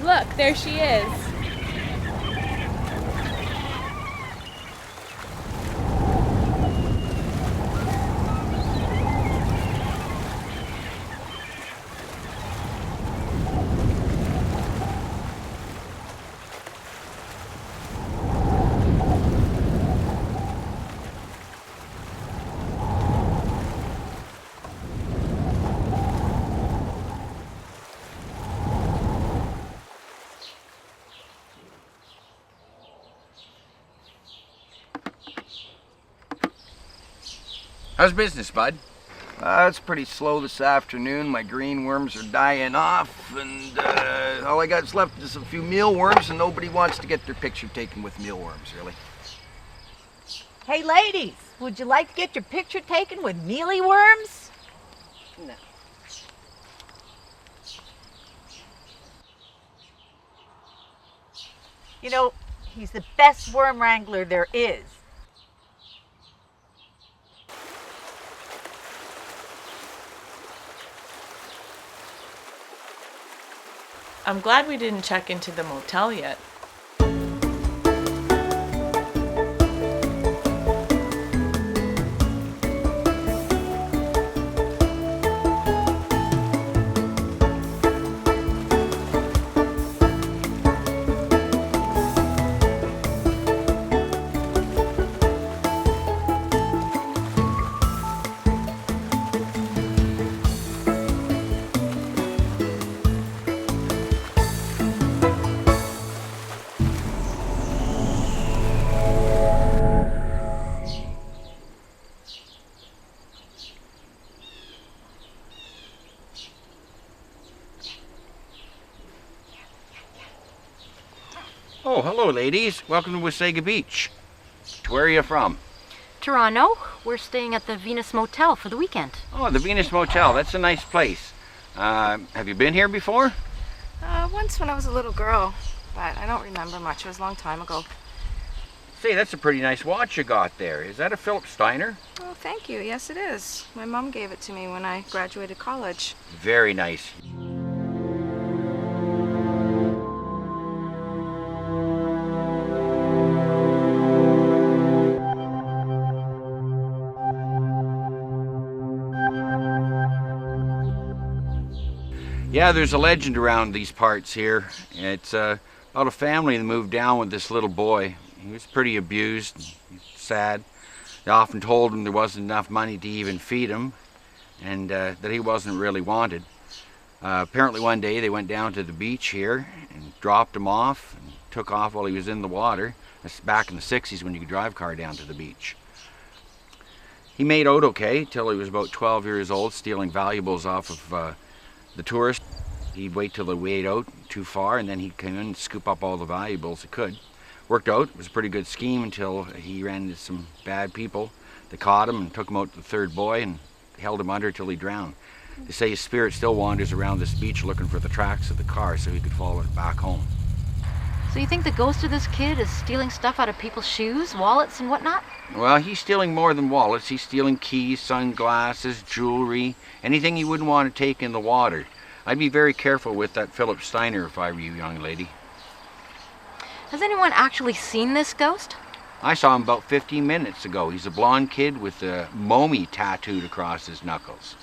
Look, there she is. How's business, bud? It's pretty slow this afternoon. My green worms are dying off, and all I got left is a few mealworms, and nobody wants to get their picture taken with mealworms, really. Hey, ladies, would you like to get your picture taken with mealy worms? No. You know, he's the best worm wrangler there is. I'm glad we didn't check into the motel yet. Oh, hello, ladies. Welcome to Wasaga Beach. Where are you from? Toronto. We're staying at the Venus Motel for the weekend. Oh, the Venus Motel. That's a nice place. Have you been here before? Once when I was a little girl, but I don't remember much. It was a long time ago. Say, that's a pretty nice watch you got there. Is that a Philip Steiner? Oh, thank you. Yes, it is. My mom gave it to me when I graduated college. Very nice. Yeah, there's a legend around these parts here. It's about a family that moved down with this little boy. He was pretty abused, sad. They often told him there wasn't enough money to even feed him, and that he wasn't really wanted. Apparently one day they went down to the beach here and dropped him off and took off while he was in the water. That's back in the 60s when you could drive a car down to the beach. He made out okay till he was about 12 years old, stealing valuables off of the tourists. He'd wait till they weighed out too far, and then he'd come in and scoop up all the valuables he could. Worked out. It was a pretty good scheme until he ran into some bad people. They caught him and took him out to the third boy and held him under till he drowned. They say his spirit still wanders around this beach looking for the tracks of the car so he could follow it back home. So you think the ghost of this kid is stealing stuff out of people's shoes, wallets, and whatnot? Well, he's stealing more than wallets. He's stealing keys, sunglasses, jewelry, anything he wouldn't want to take in the water. I'd be very careful with that Philip Steiner if I were you, young lady. Has anyone actually seen this ghost? I saw him about 15 minutes ago. He's a blonde kid with a mommy tattooed across his knuckles.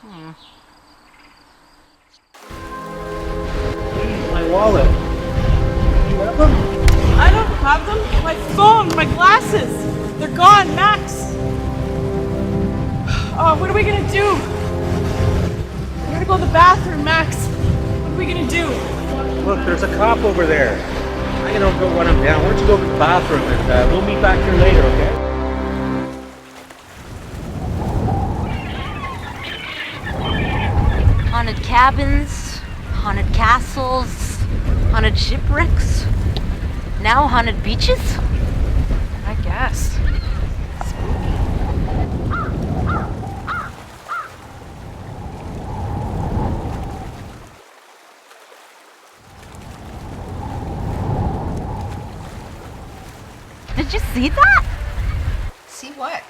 My wallet. You have them? I don't have them. My phone, my glasses. They're gone, Max. Oh, what are we gonna do? We're gonna go to the bathroom, Max. What are we gonna do? Look, there's a cop over there. I'm gonna go run him down. Why don't you go to the bathroom and we'll meet back here later, okay? Haunted cabins, haunted castles, haunted shipwrecks, now haunted beaches? I guess. Did you see that? See what?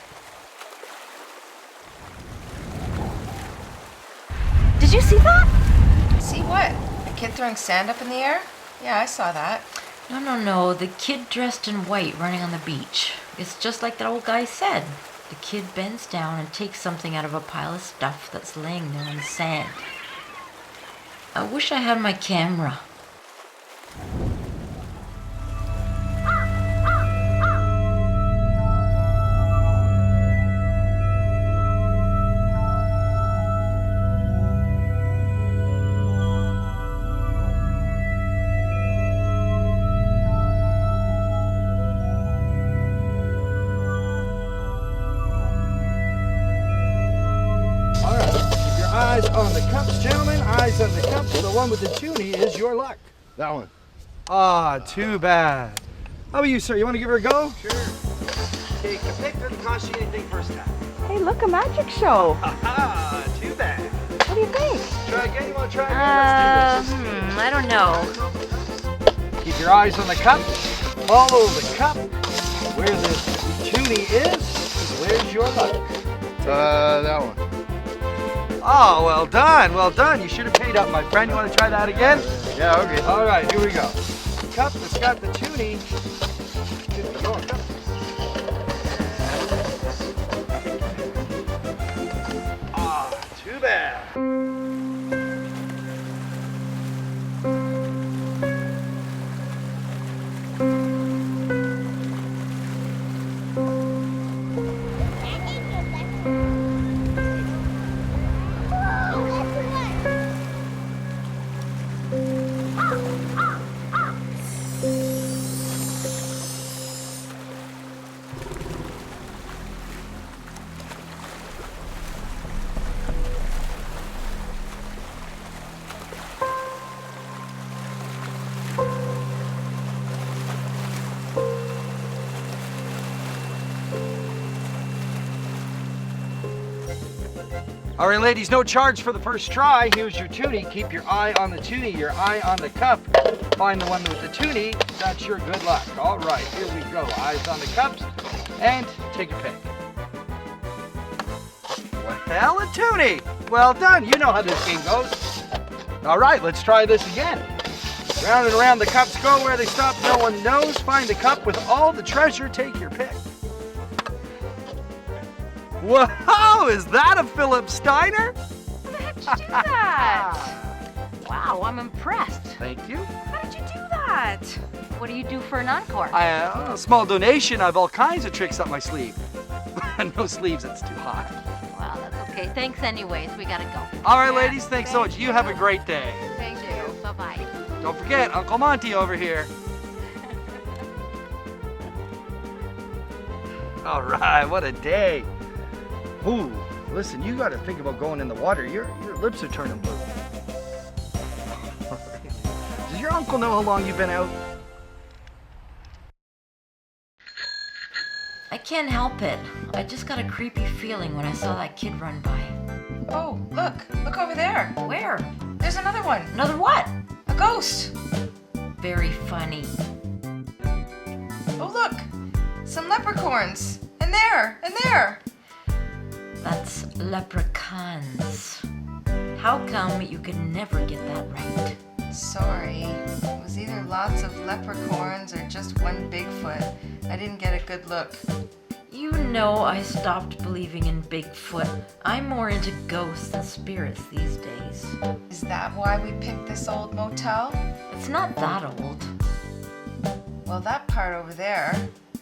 Did you see that? See what? A kid throwing sand up in the air? Yeah, I saw that. No. The kid dressed in white running on the beach. It's just like that old guy said. The kid bends down and takes something out of a pile of stuff that's laying there in the sand. I wish I had my camera. Eyes on the cups, gentlemen. Eyes on the cups. The one with the toonie is your luck. That one. Ah, too bad. How about you, sir? You want to give her a go? Sure. Take a pick. Doesn't cost you anything first time. Hey, look, a magic show. Haha, too bad. What do you think? Try again. You want to try again? Let's do this. I don't know. Keep your eyes on the cup. Follow the cup. Where the toonie is, where's your luck? That one. Oh, well done, well done. You should have paid up, my friend. You want to try that again? Yeah, okay. All right, here we go. Cup that's got the toonie should be your cup. Ah, too bad. All right, ladies, no charge for the first try. Here's your toonie. Keep your eye on the toonie, your eye on the cup. Find the one with the toonie. That's your good luck. All right, here we go. Eyes on the cups, and take your pick. Well, a toonie. Well done. You know how this game goes. All right, let's try this again. Round and around the cups go. Where they stop, no one knows. Find the cup with all the treasure. Take your pick. Whoa, is that a Philip Steiner? What the heck did you do that? Wow, I'm impressed. Thank you. How did you do that? What do you do for an encore? A small donation. I have all kinds of tricks up my sleeve. No sleeves, it's too hot. Well, that's okay. Thanks anyways. We gotta go. All right, ladies, thanks so much. You have a great day. Thank you. Bye-bye. Don't forget, Uncle Monty over here. All right, what a day. Ooh, listen, you got to think about going in the water. Your lips are turning blue. Does your uncle know how long you've been out? I can't help it. I just got a creepy feeling when I saw that kid run by. Oh, look. Look over there. Where? There's another one. Another what? A ghost. Very funny. Oh, look. Some leprechauns. And there. And there. That's leprechauns. How come you can never get that right? Sorry. It was either lots of leprechauns or just one Bigfoot. I didn't get a good look. You know I stopped believing in Bigfoot. I'm more into ghosts and spirits these days. Is that why we picked this old motel? It's not that old. Well, that part over there.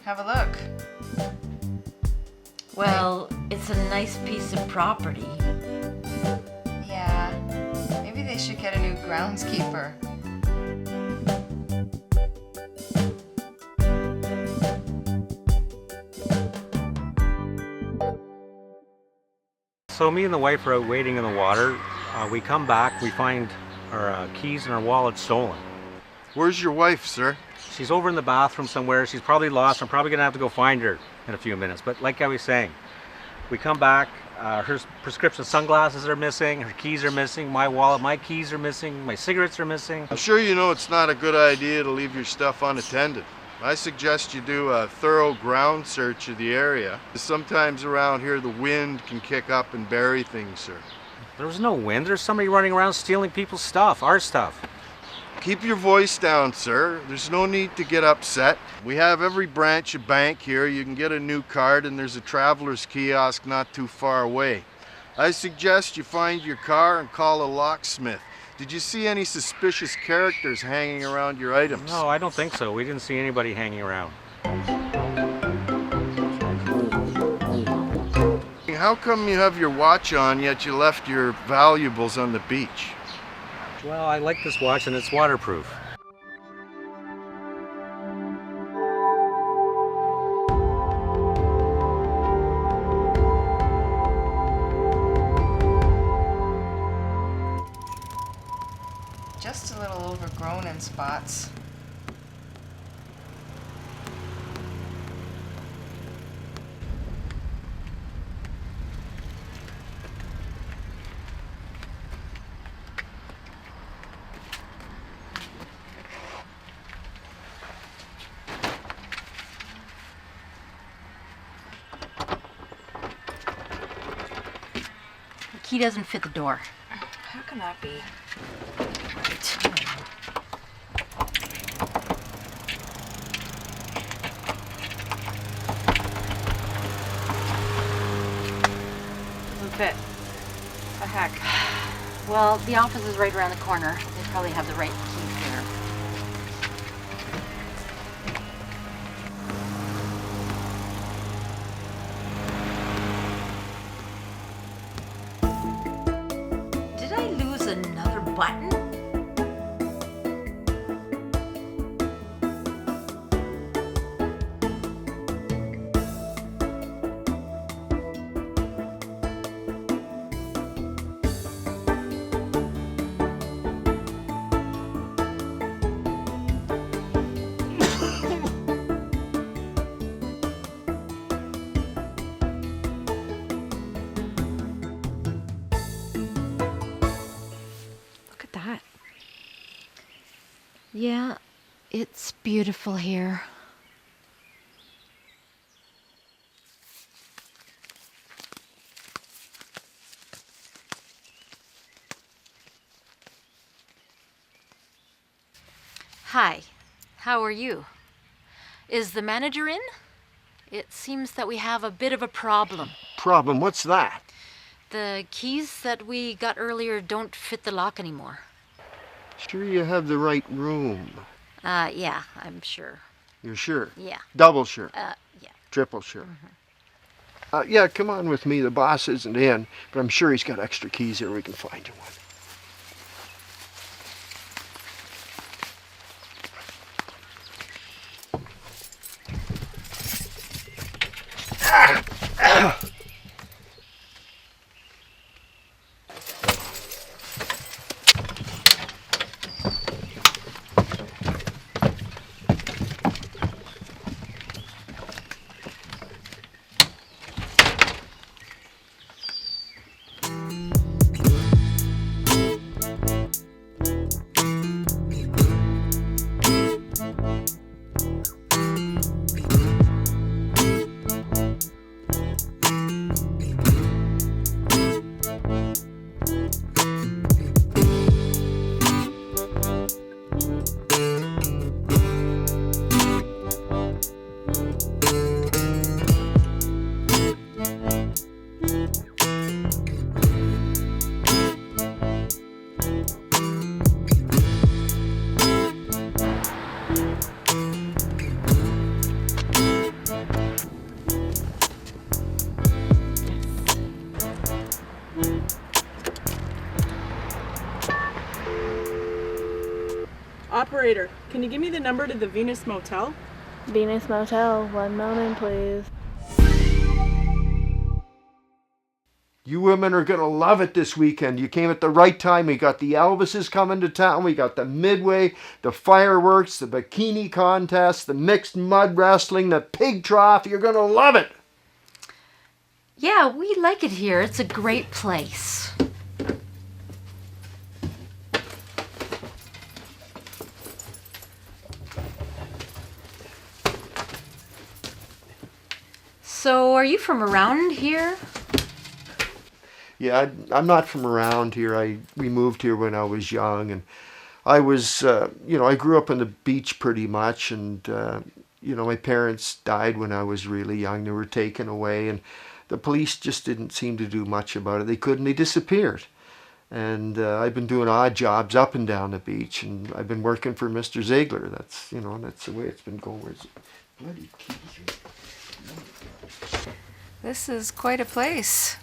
Have a look. Well, it's a nice piece of property. Yeah. Maybe they should get a new groundskeeper. So me and the wife are out waiting in the water. We come back, we find our keys and our wallet stolen. Where's your wife, sir? She's over in the bathroom somewhere. She's probably lost. I'm probably gonna have to go find her in a few minutes. But like I was saying, we come back, her prescription sunglasses are missing, her keys are missing, my wallet, my keys are missing, my cigarettes are missing. I'm sure you know it's not a good idea to leave your stuff unattended. I suggest you do a thorough ground search of the area. Sometimes around here the wind can kick up and bury things, sir. There was no wind. There's somebody running around stealing people's stuff, our stuff. Keep your voice down, sir. There's no need to get upset. We have every branch of bank here. You can get a new card, and there's a traveler's kiosk not too far away. I suggest you find your car and call a locksmith. Did you see any suspicious characters hanging around your items? No, I don't think so. We didn't see anybody hanging around. How come you have your watch on, yet you left your valuables on the beach? Well, I like this watch and it's waterproof. Just a little overgrown in spots. The key doesn't fit the door. How can that be? Doesn't fit. The heck? Well, the office is right around the corner. They probably have the right keys there. Did I lose another button? Look at that. Yeah, it's beautiful here. Hi, how are you? Is the manager in? It seems that we have a bit of a problem. Problem? What's that? The keys that we got earlier don't fit the lock anymore. Sure you have the right room? Yeah, I'm sure. You're sure? Yeah. Double sure? Yeah. Triple sure? Yeah, come on with me. The boss isn't in, but I'm sure he's got extra keys here. We can find you one. Operator, can you give me the number to the Venus Motel? Venus Motel, 1 moment please. You women are going to love it this weekend. You came at the right time. We got the Elvises coming to town. We got the Midway, the fireworks, the bikini contest, the mixed mud wrestling, the pig trough. You're going to love it. Yeah, we like it here. It's a great place. So, are you from around here? Yeah, I'm not from around here. We moved here when I was young, and I was, I grew up on the beach pretty much, and, my parents died when I was really young. They were taken away, and the police just didn't seem to do much about it. They disappeared. And I've been doing odd jobs up and down the beach, and I've been working for Mr. Ziegler. That's the way it's been going. Where's the bloody keys? This is quite a place.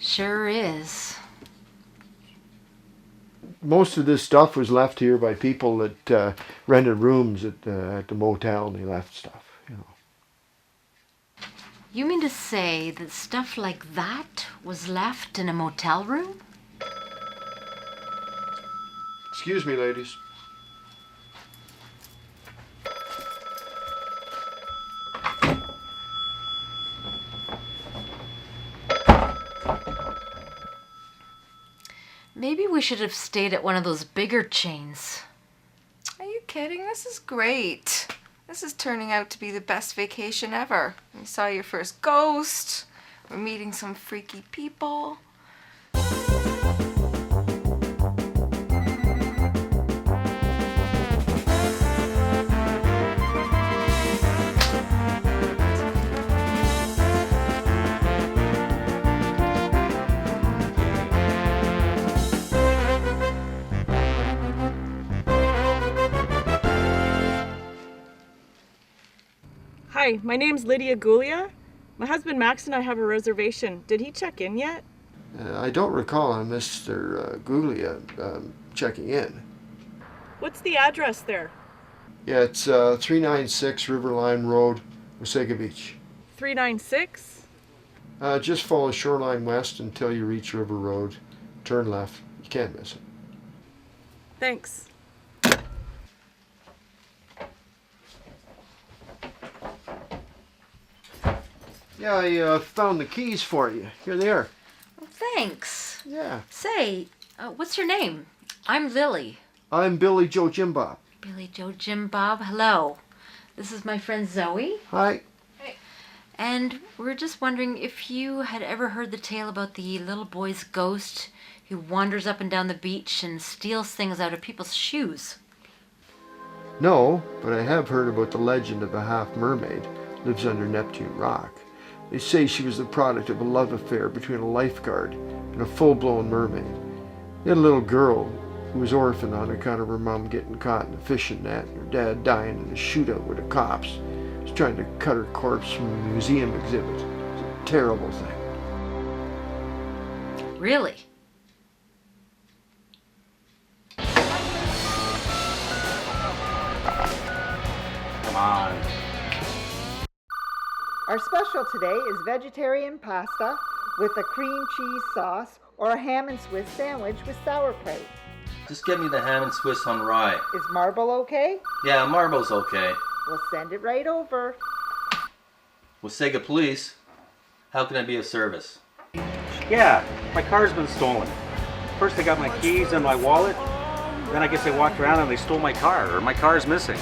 Sure is. Most of this stuff was left here by people that rented rooms at the motel, and they left stuff. You mean to say that stuff like that was left in a motel room? Excuse me, ladies. Maybe we should have stayed at one of those bigger chains. Are you kidding? This is great. This is turning out to be the best vacation ever. You saw your first ghost. We're meeting some freaky people. Hi, my name's Lydia Gulia. My husband Max and I have a reservation. Did he check in yet? I don't recall Mr. Guglia checking in. What's the address there? Yeah, it's 396 Riverline Road, Wasaga Beach. 396? Just follow Shoreline West until you reach River Road. Turn left. You can't miss it. Thanks. Yeah, I found the keys for you. Here they are. Well, thanks. Yeah. Say, what's your name? I'm Lily. I'm Billy Joe Jim Bob. Billy Joe Jim Bob, hello. This is my friend Zoe. Hi. Hey. And we're just wondering if you had ever heard the tale about the little boy's ghost who wanders up and down the beach and steals things out of people's shoes. No, but I have heard about the legend of a half mermaid lives under Neptune Rock. They say she was the product of a love affair between a lifeguard and a full-blown mermaid. They had a little girl who was orphaned on account of her mom getting caught in a fishing net and her dad dying in a shootout with the cops. He was trying to cut her corpse from a museum exhibit. It's a terrible thing. Really? Come on. Our special today is vegetarian pasta with a cream cheese sauce or a ham and Swiss sandwich with sauerkraut. Just get me the ham and Swiss on rye. Is marble okay? Yeah, marble's okay. We'll send it right over. Wasaga Police, how can I be of service? Yeah, my car's been stolen. First they got my keys and my wallet. Then I guess they walked around and they stole my car, or my car's missing.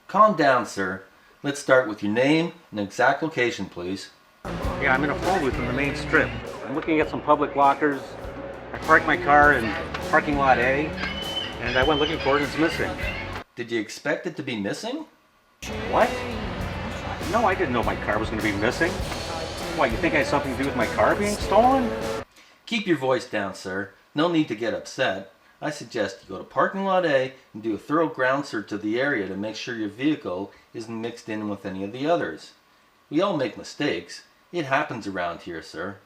Calm down, sir. Let's start with your name and exact location, please. Yeah, I'm in a phone booth in the main strip. I'm looking at some public lockers. I parked my car in parking lot A, and I went looking for it and it's missing. Did you expect it to be missing? What? No, I didn't know my car was going to be missing. What, you think I had something to do with my car being stolen? Keep your voice down, sir. No need to get upset. I suggest you go to parking lot A and do a thorough ground search of the area to make sure your vehicle isn't mixed in with any of the others. We all make mistakes. It happens around here, sir.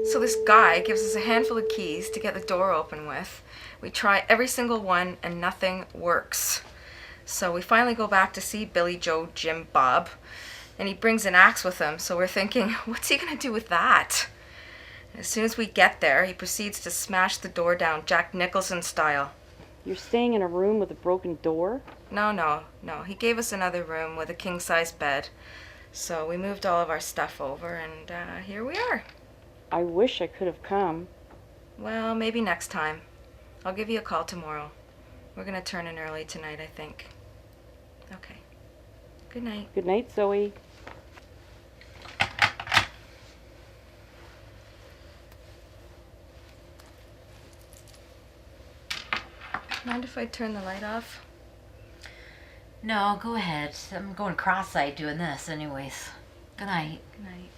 So this guy gives us a handful of keys to get the door open with. We try every single one and nothing works. So we finally go back to see Billy, Joe, Jim, Bob, and he brings an axe with him. So we're thinking, what's he gonna do with that? As soon as we get there, he proceeds to smash the door down, Jack Nicholson style. You're staying in a room with a broken door? No. He gave us another room with a king-size bed. So we moved all of our stuff over, and here we are. I wish I could have come. Well, maybe next time. I'll give you a call tomorrow. We're gonna turn in early tonight, I think. Okay. Good night. Good night, Zoe. Mind if I turn the light off? No, go ahead. I'm going cross-eyed doing this anyways. Good night. Good night.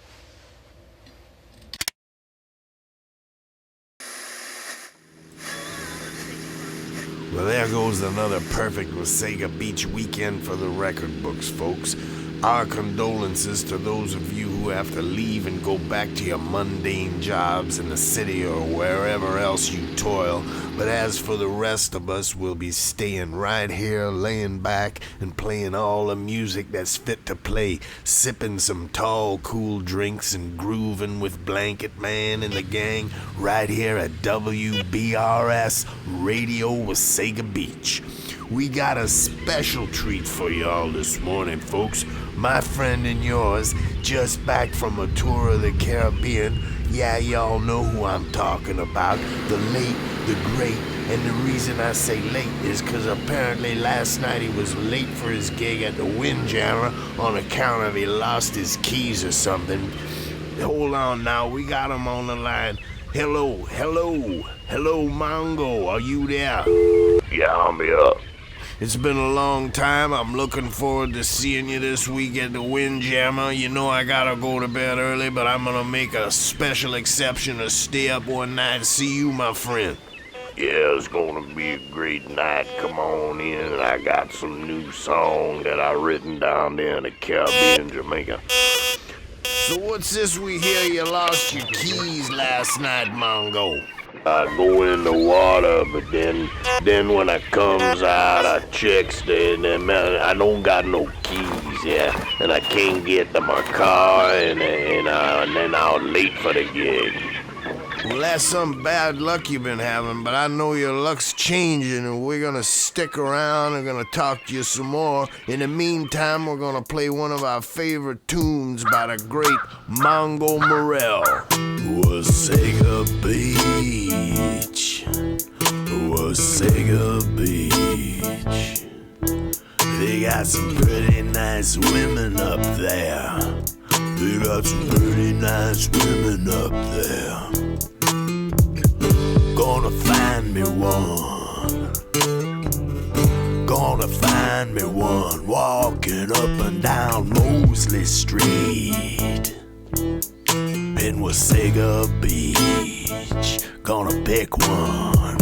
Well, there goes another perfect Wasaga Beach weekend for the record books, folks. Our condolences to those of you who have to leave and go back to your mundane jobs in the city or wherever else you toil. But as for the rest of us, we'll be staying right here, laying back and playing all the music that's fit to play, sipping some tall, cool drinks and grooving with Blanket Man and the gang right here at WBRS Radio Wasaga Beach. We got a special treat for y'all this morning, folks. My friend and yours, just back from a tour of the Caribbean. Yeah, y'all know who I'm talking about. The late, the great, and the reason I say late is because apparently last night he was late for his gig at the Windjammer on account of he lost his keys or something. Hold on now, we got him on the line. Hello, Mongo, are you there? Yeah, I'm here. It's been a long time. I'm looking forward to seeing you this week at the Windjammer. You know I gotta go to bed early, but I'm gonna make a special exception to stay up one night and see you, my friend. Yeah, it's gonna be a great night. Come on in. I got some new song that I written down there in the Caribbean, Jamaica. So what's this we hear you lost your keys last night, Mongo? I go in the water, but then when I comes out, I checks there, and then man, I don't got no keys, yeah, and I can't get to my car, and then I'm late for the gig. Well, that's some bad luck you've been having, but I know your luck's changing, and we're gonna stick around and gonna talk to you some more. In the meantime, we're gonna play one of our favorite tunes by the great Mongo Morell. Wasaga Beach, Wasaga Beach. They got some pretty nice women up there. They got some pretty nice women up there. Gonna find me one. Gonna find me one walking up and down Mosley Street in Wasaga Beach. Gonna pick one.